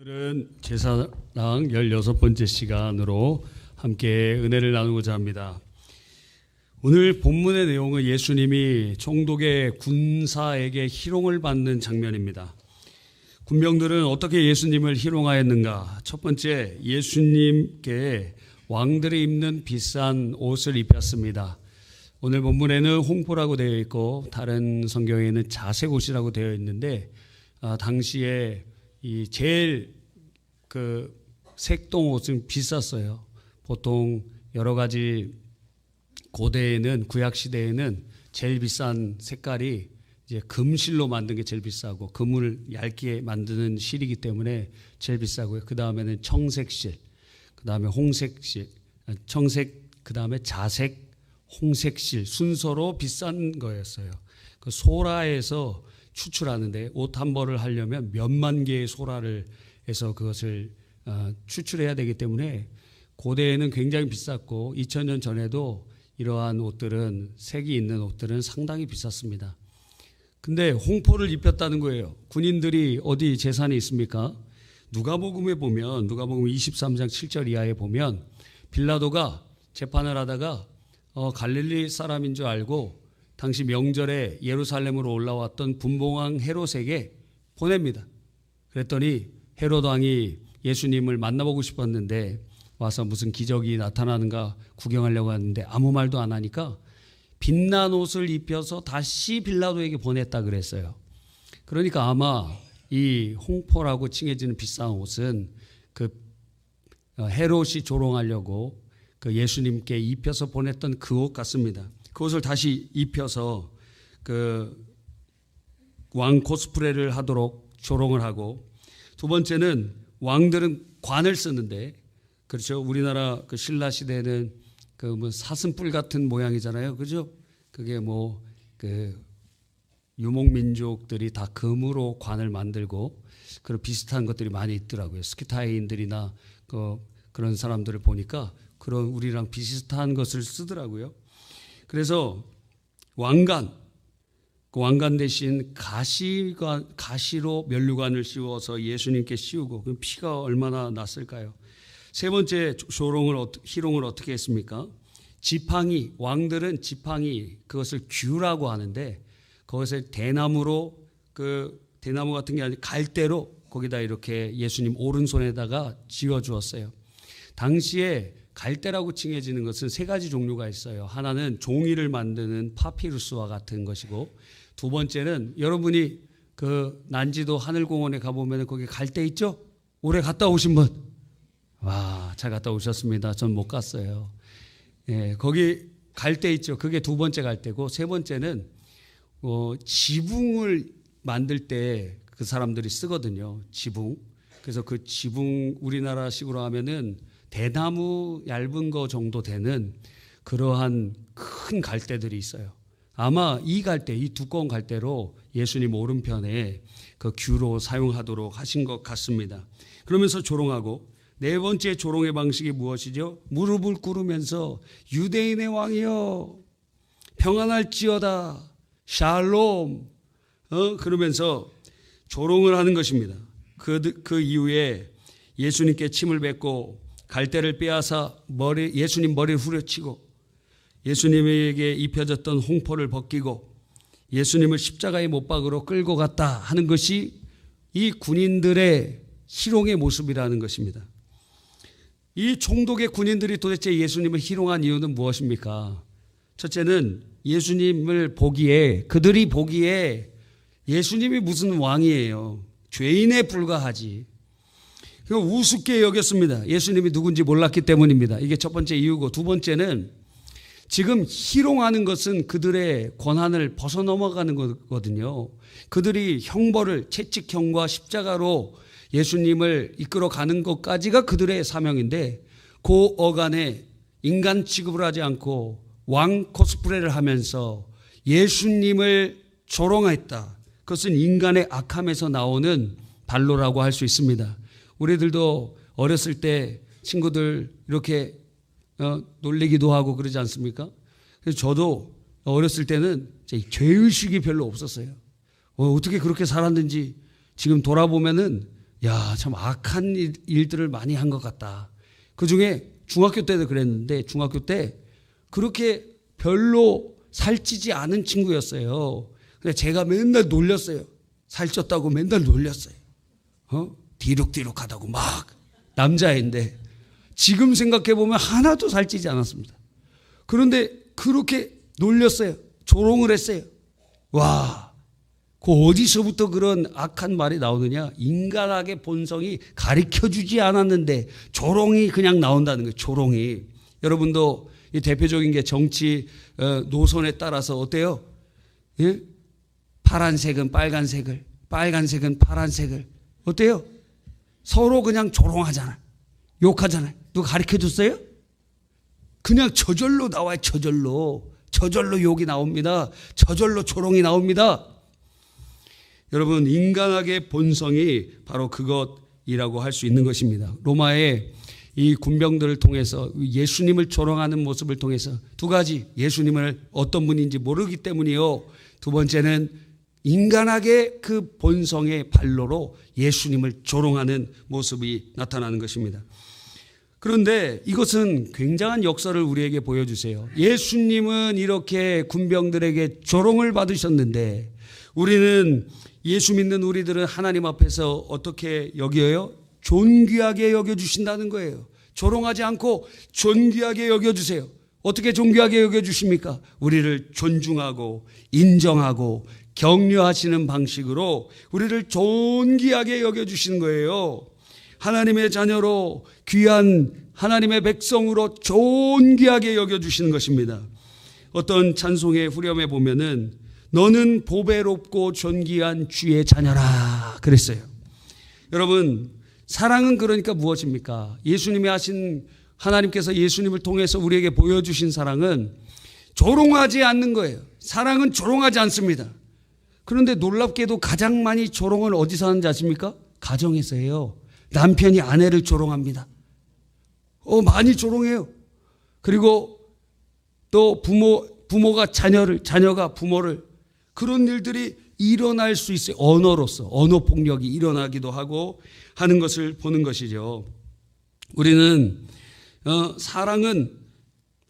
오늘은 제사랑 16번째 시간으로 함께 은혜를 나누고자 합니다. 오늘 본문의 내용은 예수님이 총독의 군사에게 희롱을 받는 장면입니다. 군병들은 어떻게 예수님을 희롱하였는가? 첫 번째, 예수님께 왕들이 입는 비싼 옷을 입혔습니다. 오늘 본문에는 홍포라고 되어 있고 다른 성경에는 자색 옷이라고 되어 있는데 당시에 이 제일 그 색동 옷은 비쌌어요. 보통 여러 가지 고대에는 구약 시대에는 제일 비싼 색깔이 이제 금실로 만든 게 제일 비싸고 금을 얇게 만드는 실이기 때문에 제일 비싸고요. 그 다음에는 청색실, 그 다음에 홍색실, 청색, 그 다음에 자색, 홍색실 순서로 비싼 거였어요. 그 소라에서 추출하는데 옷 한 벌을 하려면 몇만 개의 소라를 해서 그것을 추출해야 되기 때문에 고대에는 굉장히 비쌌고 2000년 전에도 이러한 옷들은 색이 있는 옷들은 상당히 비쌌습니다. 근데 홍포를 입혔다는 거예요. 군인들이 어디 재산이 있습니까? 누가복음에 보면 누가복음 23장 7절 이하에 보면 빌라도가 재판을 하다가 갈릴리 사람인 줄 알고 당시 명절에 예루살렘으로 올라왔던 분봉왕 헤롯에게 보냅니다. 그랬더니 헤롯 왕이 예수님을 만나보고 싶었는데 와서 무슨 기적이 나타나는가 구경하려고 하는데 아무 말도 안 하니까 빛난 옷을 입혀서 다시 빌라도에게 보냈다 그랬어요. 그러니까 아마 이 홍포라고 칭해지는 비싼 옷은 그 헤롯이 조롱하려고 그 예수님께 입혀서 보냈던 그 옷 같습니다. 그것을 다시 입혀서 그 왕 코스프레를 하도록 조롱을 하고, 두 번째는 왕들은 관을 쓰는데, 그렇죠? 우리나라 그 신라 시대는 그 뭐 사슴뿔 같은 모양이잖아요, 그죠? 그게 뭐 그 유목민족들이 다 금으로 관을 만들고 그런 비슷한 것들이 많이 있더라고요. 스키타인들이나 그런 사람들을 보니까 그런 우리랑 비슷한 것을 쓰더라고요. 그래서 왕관, 그 왕관 대신 가시로 면류관을 씌워서 예수님께 씌우고 그 피가 얼마나 났을까요? 세 번째 희롱을 어떻게 했습니까? 지팡이, 왕들은 지팡이 그것을 규라고 하는데 그것을 대나무로 대나무 같은 게 아니라 갈대로 거기다 이렇게 예수님 오른손에다가 쥐어주었어요. 당시에 갈대라고 칭해지는 것은 세 가지 종류가 있어요. 하나는 종이를 만드는 파피루스와 같은 것이고, 두 번째는 여러분이 그 난지도 하늘공원에 가보면 거기 갈대 있죠? 올해 갔다 오신 분? 와, 잘 갔다 오셨습니다. 전 못 갔어요. 예, 거기 갈대 있죠? 그게 두 번째 갈대고, 세 번째는 지붕을 만들 때 그 사람들이 쓰거든요. 지붕. 그래서 그 지붕 우리나라식으로 하면은 대나무 얇은 거 정도 되는 그러한 큰 갈대들이 있어요. 아마 이 갈대, 이 두꺼운 갈대로 예수님 오른편에 그 규로 사용하도록 하신 것 같습니다. 그러면서 조롱하고, 네 번째 조롱의 방식이 무엇이죠? 무릎을 꿇으면서 유대인의 왕이여 평안할지어다 샬롬 그러면서 조롱을 하는 것입니다. 그 이후에 예수님께 침을 뱉고 갈대를 빼앗아 예수님 머리를 후려치고 예수님에게 입혀졌던 홍포를 벗기고 예수님을 십자가의 못박으로 끌고 갔다 하는 것이 이 군인들의 희롱의 모습이라는 것입니다. 이 총독의 군인들이 도대체 예수님을 희롱한 이유는 무엇입니까? 첫째는 그들이 보기에 예수님이 무슨 왕이에요. 죄인에 불과하지. 우습게 여겼습니다. 예수님이 누군지 몰랐기 때문입니다. 이게 첫 번째 이유고, 두 번째는 지금 희롱하는 것은 그들의 권한을 벗어넘어가는 거거든요. 그들이 채찍형과 십자가로 예수님을 이끌어가는 것까지가 그들의 사명인데 그 어간에 인간 취급을 하지 않고 왕 코스프레를 하면서 예수님을 조롱했다. 그것은 인간의 악함에서 나오는 발로라고 할 수 있습니다. 우리들도 어렸을 때 친구들 이렇게 놀리기도 하고 그러지 않습니까? 그래서 저도 어렸을 때는 죄의식이 별로 없었어요. 어떻게 그렇게 살았는지 지금 돌아보면은 야, 참 악한 일들을 많이 한 것 같다. 그중에 중학교 때도 그랬는데 중학교 때 그렇게 별로 살찌지 않은 친구였어요. 근데 제가 맨날 놀렸어요. 살쪘다고 맨날 놀렸어요. 디룩디룩하다고 막 남자인데 지금 생각해보면 하나도 살찌지 않았습니다. 그런데 그렇게 놀렸어요. 조롱을 했어요. 와, 그 어디서부터 그런 악한 말이 나오느냐? 인간학의 본성이 가르쳐주지 않았는데 조롱이 그냥 나온다는 거예요. 조롱이. 여러분도 이 대표적인 게 정치 노선에 따라서 어때요? 예? 파란색은 빨간색을, 빨간색은 파란색을. 어때요? 서로 그냥 조롱하잖아. 욕하잖아요. 누가 가르쳐줬어요? 그냥 저절로 나와요. 저절로. 저절로 욕이 나옵니다. 저절로 조롱이 나옵니다. 여러분, 인간학의 본성이 바로 그것이라고 할 수 있는 것입니다. 로마의 이 군병들을 통해서 예수님을 조롱하는 모습을 통해서 두 가지, 예수님을 어떤 분인지 모르기 때문이요. 두 번째는 인간학의 그 본성의 발로로 예수님을 조롱하는 모습이 나타나는 것입니다. 그런데 이것은 굉장한 역사를 우리에게 보여주세요. 예수님은 이렇게 군병들에게 조롱을 받으셨는데 우리는 예수 믿는 우리들은 하나님 앞에서 어떻게 여겨요? 존귀하게 여겨주신다는 거예요. 조롱하지 않고 존귀하게 여겨주세요. 어떻게 존귀하게 여겨주십니까? 우리를 존중하고 인정하고 격려하시는 방식으로 우리를 존귀하게 여겨주시는 거예요. 하나님의 자녀로 귀한 하나님의 백성으로 존귀하게 여겨주시는 것입니다. 어떤 찬송의 후렴에 보면은 너는 보배롭고 존귀한 주의 자녀라 그랬어요. 여러분, 사랑은 그러니까 무엇입니까? 예수님이 하신, 하나님께서 예수님을 통해서 우리에게 보여주신 사랑은 조롱하지 않는 거예요. 사랑은 조롱하지 않습니다. 그런데 놀랍게도 가장 많이 조롱을 어디서 하는지 아십니까? 가정에서 해요. 남편이 아내를 조롱합니다. 많이 조롱해요. 그리고 또 부모가 자녀가 부모를, 그런 일들이 일어날 수 있어요. 언어로서 언어 폭력이 일어나기도 하고 하는 것을 보는 것이죠. 우리는 사랑은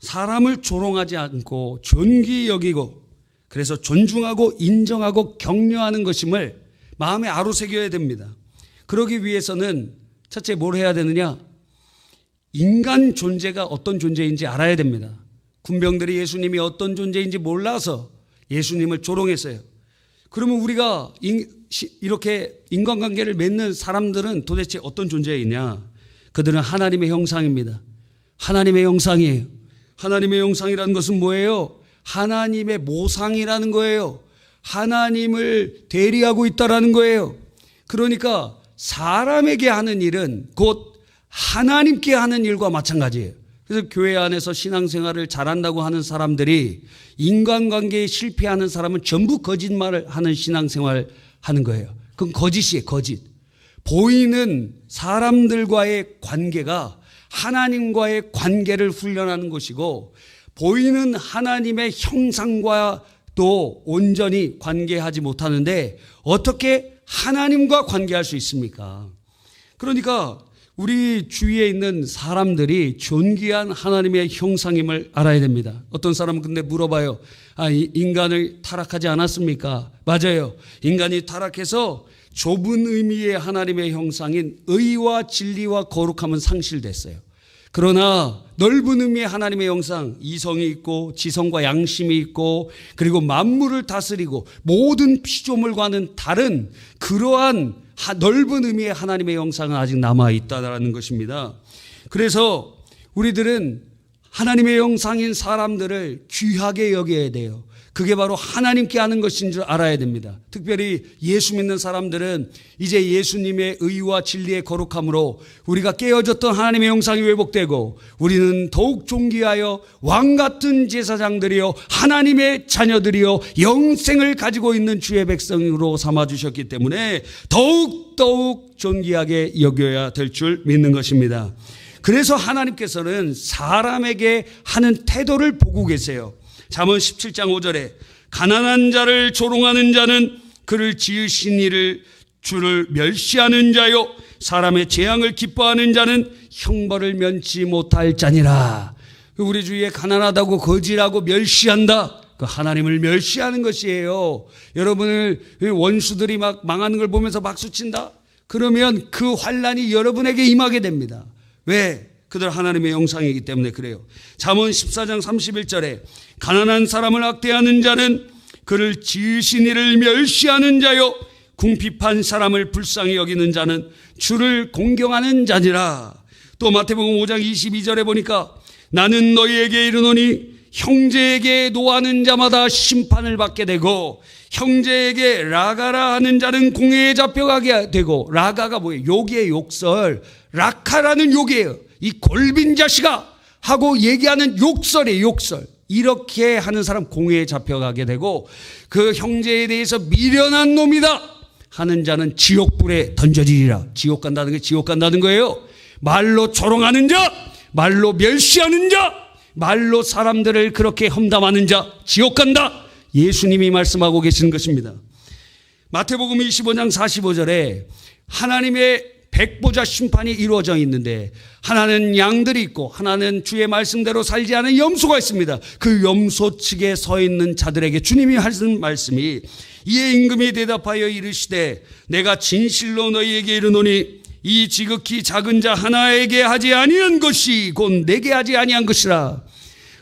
사람을 조롱하지 않고 존귀 여기고 그래서 존중하고 인정하고 격려하는 것임을 마음에 아로새겨야 됩니다. 그러기 위해서는 첫째 뭘 해야 되느냐? 인간 존재가 어떤 존재인지 알아야 됩니다. 군병들이 예수님이 어떤 존재인지 몰라서 예수님을 조롱했어요. 그러면 우리가 이렇게 인간관계를 맺는 사람들은 도대체 어떤 존재이냐? 그들은 하나님의 형상입니다. 하나님의 형상이에요. 하나님의 형상이라는 것은 뭐예요? 하나님의 모상이라는 거예요. 하나님을 대리하고 있다라는 거예요. 그러니까 사람에게 하는 일은 곧 하나님께 하는 일과 마찬가지예요. 그래서 교회 안에서 신앙생활을 잘한다고 하는 사람들이 인간관계에 실패하는 사람은 전부 거짓말을 하는 신앙생활을 하는 거예요. 그건 거짓이에요. 거짓. 보이는 사람들과의 관계가 하나님과의 관계를 훈련하는 것이고 보이는 하나님의 형상과도 온전히 관계하지 못하는데 어떻게 하나님과 관계할 수 있습니까? 그러니까 우리 주위에 있는 사람들이 존귀한 하나님의 형상임을 알아야 됩니다. 어떤 사람은 근데 물어봐요. 인간을 타락하지 않았습니까? 맞아요. 인간이 타락해서 좁은 의미의 하나님의 형상인 의와 진리와 거룩함은 상실됐어요. 그러나 넓은 의미의 하나님의 형상, 이성이 있고 지성과 양심이 있고 그리고 만물을 다스리고 모든 피조물과는 다른 그러한 넓은 의미의 하나님의 형상은 아직 남아있다는 것입니다. 그래서 우리들은 하나님의 형상인 사람들을 귀하게 여겨야 돼요. 그게 바로 하나님께 하는 것인 줄 알아야 됩니다. 특별히 예수 믿는 사람들은 이제 예수님의 의와 진리의 거룩함으로 우리가 깨어졌던 하나님의 형상이 회복되고 우리는 더욱 존귀하여 왕같은 제사장들이요 하나님의 자녀들이요 영생을 가지고 있는 주의 백성으로 삼아주셨기 때문에 더욱 존귀하게 여겨야 될 줄 믿는 것입니다. 그래서 하나님께서는 사람에게 하는 태도를 보고 계세요. 잠언 17장 5절에 가난한 자를 조롱하는 자는 그를 지으신 이를 주를 멸시하는 자요 사람의 재앙을 기뻐하는 자는 형벌을 면치 못할 자니라. 우리 주위에 가난하다고 거지라고 멸시한다. 그 하나님을 멸시하는 것이에요. 여러분을 원수들이 막 망하는 걸 보면서 박수친다. 그러면 그 환난이 여러분에게 임하게 됩니다. 왜? 그들 하나님의 형상이기 때문에 그래요. 잠언 14장 31절에 가난한 사람을 학대하는 자는 그를 지으신 이를 멸시하는 자요 궁핍한 사람을 불쌍히 여기는 자는 주를 공경하는 자니라. 또 마태복음 5장 22절에 보니까 나는 너희에게 이르노니 형제에게 노하는 자마다 심판을 받게 되고 형제에게 라가라 하는 자는 공회에 잡혀가게 되고. 라가가 뭐예요? 욕이에요. 욕설. 라카라는 욕이에요. 이 골빈 자식아 하고 얘기하는 욕설이에요. 욕설. 이렇게 하는 사람 공회에 잡혀가게 되고 그 형제에 대해서 미련한 놈이다 하는 자는 지옥불에 던져지리라. 지옥 간다는 게 지옥 간다는 거예요. 말로 조롱하는 자, 말로 멸시하는 자, 말로 사람들을 그렇게 험담하는 자 지옥 간다. 예수님이 말씀하고 계시는 것입니다. 마태복음 25장 45절에 하나님의 백보자 심판이 이루어져 있는데 하나는 양들이 있고 하나는 주의 말씀대로 살지 않은 염소가 있습니다. 그 염소 측에 서 있는 자들에게 주님이 하시는 말씀이 이에 임금이 대답하여 이르시되 내가 진실로 너희에게 이르노니 이 지극히 작은 자 하나에게 하지 아니한 것이 곧 내게 하지 아니한 것이라.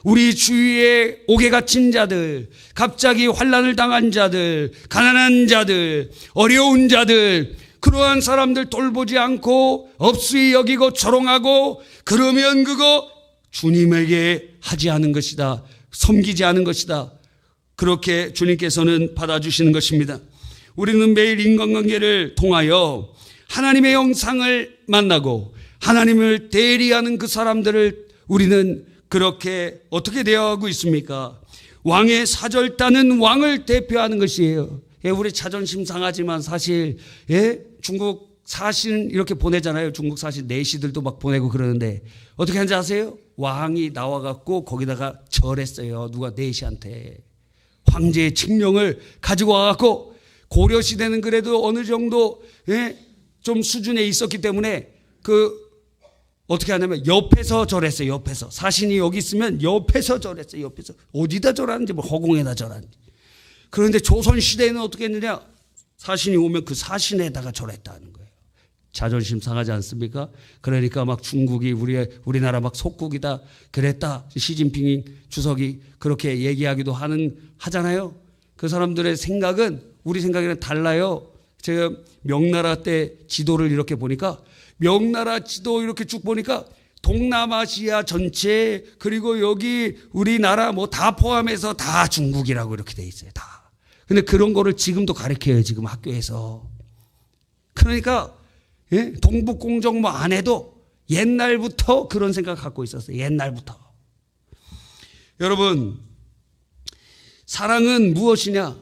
우리 주위에 옥에 갇힌 자들, 갑자기 환난을 당한 자들, 가난한 자들, 어려운 자들, 그러한 사람들 돌보지 않고 없이 여기고 조롱하고 그러면 그거 주님에게 하지 않은 것이다. 섬기지 않은 것이다. 그렇게 주님께서는 받아주시는 것입니다. 우리는 매일 인간관계를 통하여 하나님의 형상을 만나고 하나님을 대리하는 그 사람들을 우리는 그렇게 어떻게 대하고 있습니까? 왕의 사절단은 왕을 대표하는 것이에요. 우리 자존심 상하지만 사실 중국 사신 이렇게 보내잖아요. 중국 사신 내시들도 막 보내고 그러는데 어떻게 하는지 아세요? 왕이 나와갖고 거기다가 절했어요. 누가 내시한테 황제의 칙령을 가지고 와갖고 고려시대는 그래도 어느 정도 좀 수준에 있었기 때문에 어떻게 하냐면 옆에서 절했어요. 옆에서 사신이 여기 있으면 옆에서 절했어요. 옆에서 어디다 절하는지 뭐 허공에다 절하는지. 그런데 조선시대에는 어떻게 했느냐? 사신이 오면 그 사신에다가 절했다는 거예요. 자존심 상하지 않습니까? 그러니까 막 중국이 우리나라 막 속국이다 그랬다. 시진핑 주석이 그렇게 얘기하기도 하잖아요. 그 사람들의 생각은 우리 생각이랑 달라요. 제가 명나라 때 지도를 이렇게 보니까 명나라 지도 이렇게 쭉 보니까 동남아시아 전체 그리고 여기 우리나라 뭐 다 포함해서 다 중국이라고 이렇게 돼 있어요. 다. 근데 그런 거를 지금도 가르쳐요. 지금 학교에서. 그러니까 동북공정 뭐 안 해도 옛날부터 그런 생각 갖고 있었어요. 옛날부터. 여러분 사랑은 무엇이냐?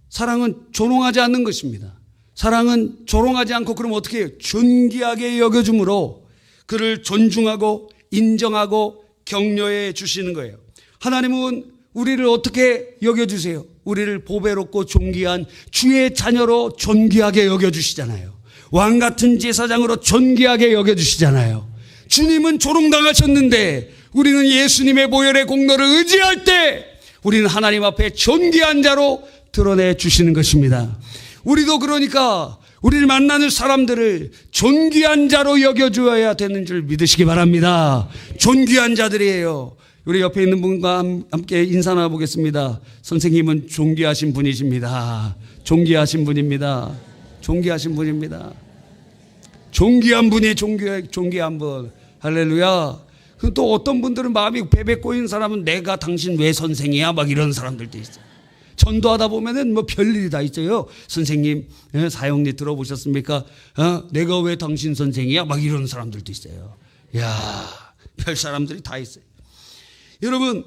사랑은 조롱하지 않는 것입니다. 사랑은 조롱하지 않고 그러면 어떻게 해요? 존귀하게 여겨줌으로 그를 존중하고 인정하고 격려해 주시는 거예요. 하나님은 우리를 어떻게 여겨주세요? 우리를 보배롭고 존귀한 주의 자녀로 존귀하게 여겨주시잖아요. 왕 같은 제사장으로 존귀하게 여겨주시잖아요. 주님은 조롱당하셨는데 우리는 예수님의 보혈의 공로를 의지할 때 우리는 하나님 앞에 존귀한 자로 드러내 주시는 것입니다. 우리도 그러니까 우리를 만나는 사람들을 존귀한 자로 여겨주어야 되는 줄 믿으시기 바랍니다. 존귀한 자들이에요. 우리 옆에 있는 분과 함께 인사 나눠보겠습니다. 선생님은 존귀하신 분이십니다. 존귀하신 분입니다. 존귀하신 분입니다. 존귀한 분이 존귀한 분. 할렐루야. 또 어떤 분들은 마음이 베베 꼬인 사람은 내가 당신 왜 선생이야? 막 이런 사람들도 있어요. 전도하다 보면은 뭐 별일이 다 있어요. 선생님, 사형리 들어보셨습니까? 내가 왜 당신 선생이야? 막 이런 사람들도 있어요. 야, 별 사람들이 다 있어요. 여러분,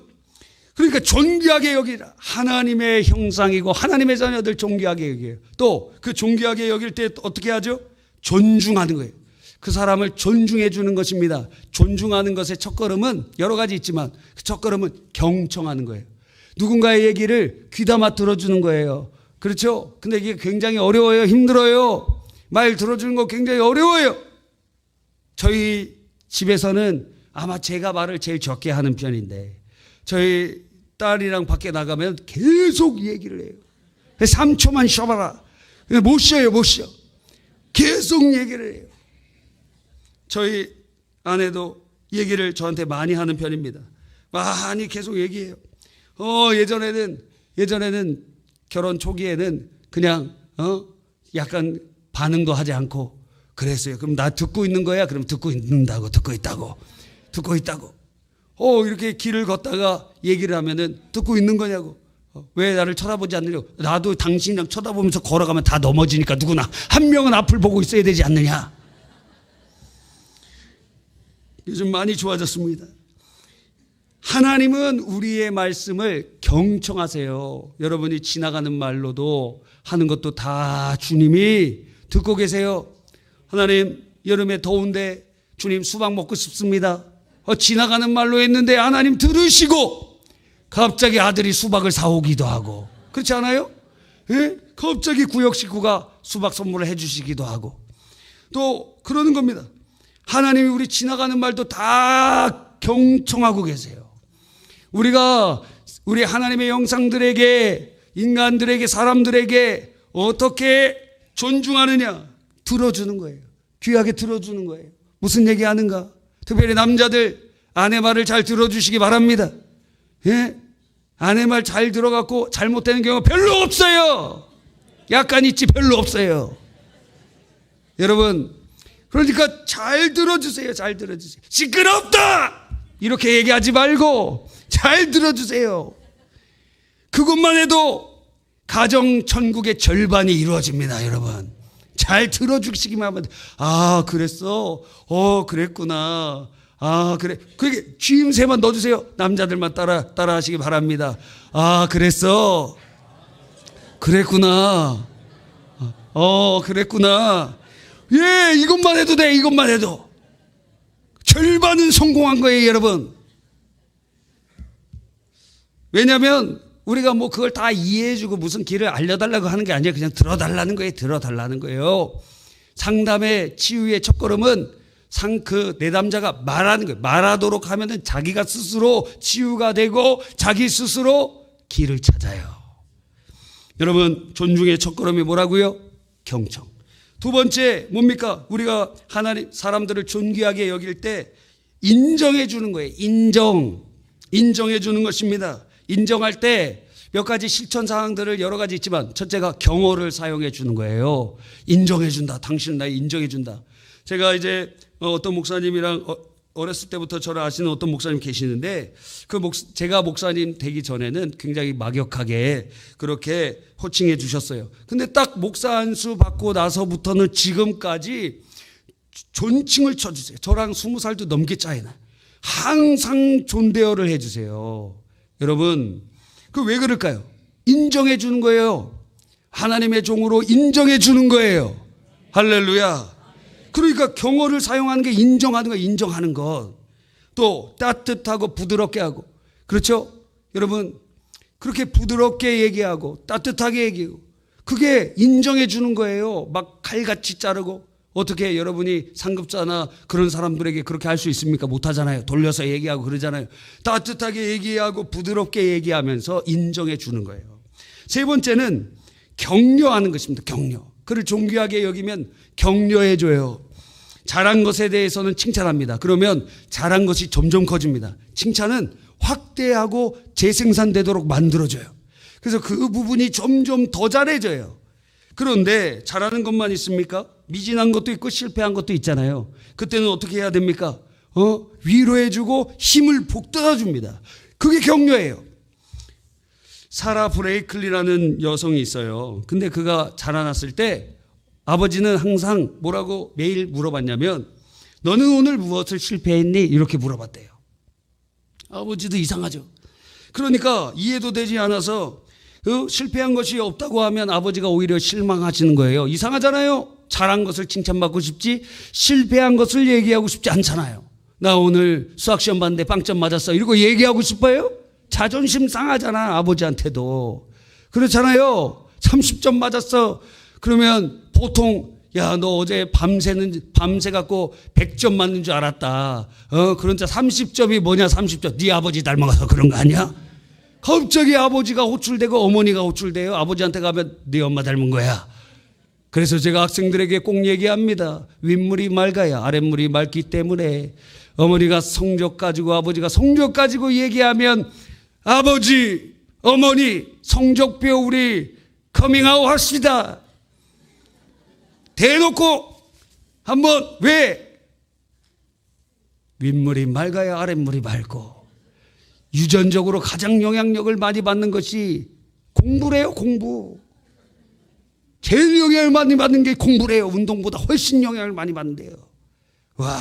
그러니까 존귀하게 여기라. 하나님의 형상이고 하나님의 자녀들 존귀하게 여겨요. 또 그 존귀하게 여길 때 어떻게 하죠? 존중하는 거예요. 그 사람을 존중해 주는 것입니다. 존중하는 것의 첫걸음은 여러 가지 있지만 그 첫걸음은 경청하는 거예요. 누군가의 얘기를 귀담아 들어주는 거예요. 그렇죠? 근데 이게 굉장히 어려워요. 힘들어요. 말 들어주는 거 굉장히 어려워요. 저희 집에서는 아마 제가 말을 제일 적게 하는 편인데 저희 딸이랑 밖에 나가면 계속 얘기를 해요. 3초만 쉬어봐라. 못 쉬어요, 못 쉬어. 계속 얘기를 해요. 저희 아내도 얘기를 저한테 많이 하는 편입니다. 많이 계속 얘기해요. 예전에는 결혼 초기에는 그냥 약간 반응도 하지 않고 그랬어요. 그럼 나 듣고 있는 거야? 그럼 듣고 있다고. 이렇게 길을 걷다가 얘기를 하면은 듣고 있는 거냐고. 왜 나를 쳐다보지 않느냐고. 나도 당신이랑 쳐다보면서 걸어가면 다 넘어지니까 누구나 한 명은 앞을 보고 있어야 되지 않느냐. 요즘 많이 좋아졌습니다. 하나님은 우리의 말씀을 경청하세요. 여러분이 지나가는 말로도 하는 것도 다 주님이 듣고 계세요. 하나님, 여름에 더운데 주님 수박 먹고 싶습니다. 지나가는 말로 했는데 하나님 들으시고 갑자기 아들이 수박을 사오기도 하고, 그렇지 않아요? 예? 갑자기 구역 식구가 수박 선물을 해주시기도 하고, 또 그러는 겁니다. 하나님이 우리 지나가는 말도 다 경청하고 계세요. 우리가 우리 하나님의 형상들에게, 인간들에게, 사람들에게 어떻게 존중하느냐, 들어주는 거예요. 귀하게 들어주는 거예요. 무슨 얘기하는가? 특별히 남자들 아내 말을 잘 들어주시기 바랍니다. 예? 아내 말 잘 들어갖고 잘못되는 경우가 별로 없어요. 약간 있지 별로 없어요. 여러분, 그러니까 잘 들어주세요. 잘 들어주세요. 시끄럽다! 이렇게 얘기하지 말고 잘 들어주세요. 그것만 해도 가정 천국의 절반이 이루어집니다. 여러분, 잘 들어주시기만 하면, 그랬어? 그랬구나. 그래. 그게 쥐임새만 넣어주세요. 남자들만 따라 하시기 바랍니다. 그랬어? 그랬구나. 그랬구나. 예, 이것만 해도 돼. 이것만 해도 절반은 성공한 거예요, 여러분. 왜냐하면 우리가 뭐 그걸 다 이해해주고 무슨 길을 알려달라고 하는 게 아니에요. 그냥 들어달라는 거예요. 들어달라는 거예요. 상담의 치유의 첫걸음은 내담자가 말하는 거예요. 말하도록 하면은 자기가 스스로 치유가 되고 자기 스스로 길을 찾아요. 여러분, 존중의 첫걸음이 뭐라고요? 경청. 두 번째 뭡니까? 우리가 하나님 사람들을 존귀하게 여길 때 인정해 주는 거예요. 인정해 주는 것입니다. 인정할 때 몇 가지 실천 사항들을 여러 가지 있지만 첫째가 경어를 사용해 주는 거예요. 인정해 준다. 당신은 나를 인정해 준다. 제가 이제 어떤 목사님이랑 어렸을 때부터 저를 아시는 어떤 목사님 계시는데 제가 목사님 되기 전에는 굉장히 막역하게 그렇게 호칭해 주셨어요. 근데 딱 목사 안수 받고 나서부터는 지금까지 존칭을 쳐주세요. 저랑 20살도 넘게 차이 나요. 항상 존대어를 해주세요. 여러분, 그 왜 그럴까요? 인정해 주는 거예요. 하나님의 종으로 인정해 주는 거예요. 할렐루야. 그러니까 경어를 사용하는 게 인정하는 거, 인정하는 것. 또 따뜻하고 부드럽게 하고, 그렇죠? 여러분, 그렇게 부드럽게 얘기하고 따뜻하게 얘기하고 그게 인정해 주는 거예요. 막 칼같이 자르고. 어떻게 여러분이 상급자나 그런 사람들에게 그렇게 할 수 있습니까? 못하잖아요. 돌려서 얘기하고 그러잖아요. 따뜻하게 얘기하고 부드럽게 얘기하면서 인정해 주는 거예요. 세 번째는 격려하는 것입니다. 격려. 그를 존귀하게 여기면 격려해 줘요. 잘한 것에 대해서는 칭찬합니다. 그러면 잘한 것이 점점 커집니다. 칭찬은 확대하고 재생산되도록 만들어줘요. 그래서 그 부분이 점점 더 잘해져요. 그런데 잘하는 것만 있습니까? 미진한 것도 있고 실패한 것도 있잖아요. 그때는 어떻게 해야 됩니까? 위로해주고 힘을 북돋아줍니다. 그게 격려예요. 사라 브레이클리라는 여성이 있어요. 근데 그가 자라났을 때 아버지는 항상 뭐라고 매일 물어봤냐면, 너는 오늘 무엇을 실패했니? 이렇게 물어봤대요. 아버지도 이상하죠. 그러니까 이해도 되지 않아서 실패한 것이 없다고 하면 아버지가 오히려 실망하시는 거예요. 이상하잖아요. 잘한 것을 칭찬받고 싶지 실패한 것을 얘기하고 싶지 않잖아요. 나 오늘 수학시험 봤는데 빵점 맞았어 이러고 얘기하고 싶어요? 자존심 상하잖아. 아버지한테도 그렇잖아요. 30점 맞았어 그러면 보통 야, 너 어제 밤새 갖고 100점 맞는 줄 알았다. 그런데 30점이 뭐냐, 30점. 네 아버지 닮아가서 그런 거 아니야? 갑자기 아버지가 호출되고 어머니가 호출돼요. 아버지한테 가면 네 엄마 닮은 거야. 그래서 제가 학생들에게 꼭 얘기합니다. 윗물이 맑아야 아랫물이 맑기 때문에 어머니가 성적 가지고 아버지가 성적 가지고 얘기하면 아버지, 어머니 성적표 우리 커밍아웃 합시다. 대놓고 한번 왜? 윗물이 맑아야 아랫물이 맑고 유전적으로 가장 영향력을 많이 받는 것이 공부래요. 공부. 제일 영향을 많이 받는 게 공부래요. 운동보다 훨씬 영향을 많이 받는데요. 와,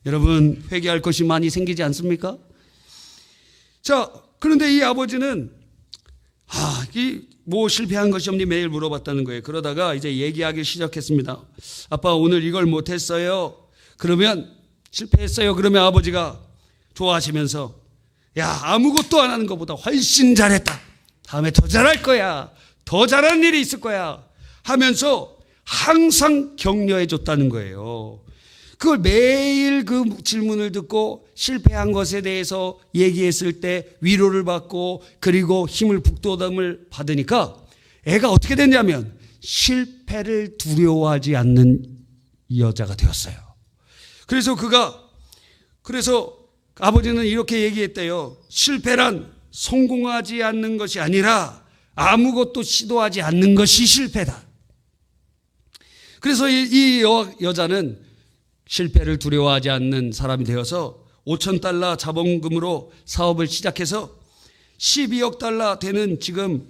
여러분 회개할 것이 많이 생기지 않습니까? 자, 그런데 이 아버지는 뭐 실패한 것이 없니 매일 물어봤다는 거예요. 그러다가 이제 얘기하기 시작했습니다. 아빠 오늘 이걸 못했어요. 그러면 실패했어요. 그러면 아버지가 좋아하시면서 야, 아무것도 안 하는 것보다 훨씬 잘했다. 다음에 더 잘할 거야. 더 잘하는 일이 있을 거야. 하면서 항상 격려해 줬다는 거예요. 그걸 매일 그 질문을 듣고 실패한 것에 대해서 얘기했을 때 위로를 받고 그리고 힘을 북돋움을 받으니까 애가 어떻게 됐냐면 실패를 두려워하지 않는 여자가 되었어요. 그래서 아버지는 이렇게 얘기했대요. 실패란 성공하지 않는 것이 아니라 아무것도 시도하지 않는 것이 실패다. 그래서 이 여자는 실패를 두려워하지 않는 사람이 되어서 $5,000 자본금으로 사업을 시작해서 12억 달러 되는 지금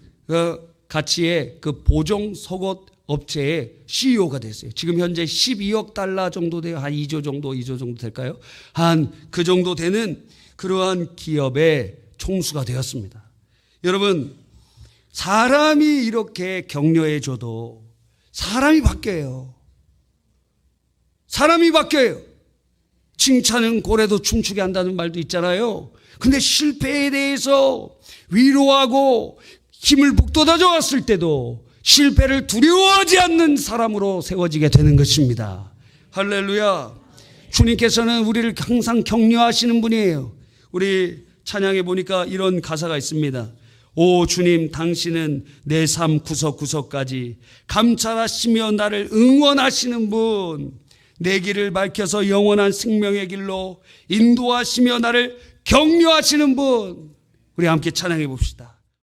가치의 그 보정 속옷 업체의 CEO가 됐어요. 지금 현재 12억 달러 정도 돼요. 한 2조 정도 될까요? 한 그 정도 되는 그러한 기업의 총수가 되었습니다. 여러분, 사람이 이렇게 격려해 줘도 사람이 바뀌어요. 사람이 바뀌어요. 칭찬은 고래도 춤추게 한다는 말도 있잖아요. 근데 실패에 대해서 위로하고 힘을 북돋아 줬을 때도 실패를 두려워하지 않는 사람으로 세워지게 되는 것입니다. 할렐루야. 주님께서는 우리를 항상 격려하시는 분이에요. 우리 찬양에 보니까 이런 가사가 있습니다. 오 주님, 당신은 내 삶 구석구석까지 감찰하시며 나를 응원하시는 분, 내 길을 밝혀서 영원한 생명의 길로 인도하시며 나를 격려하시는 분. 우리 함께 찬양해 봅시다.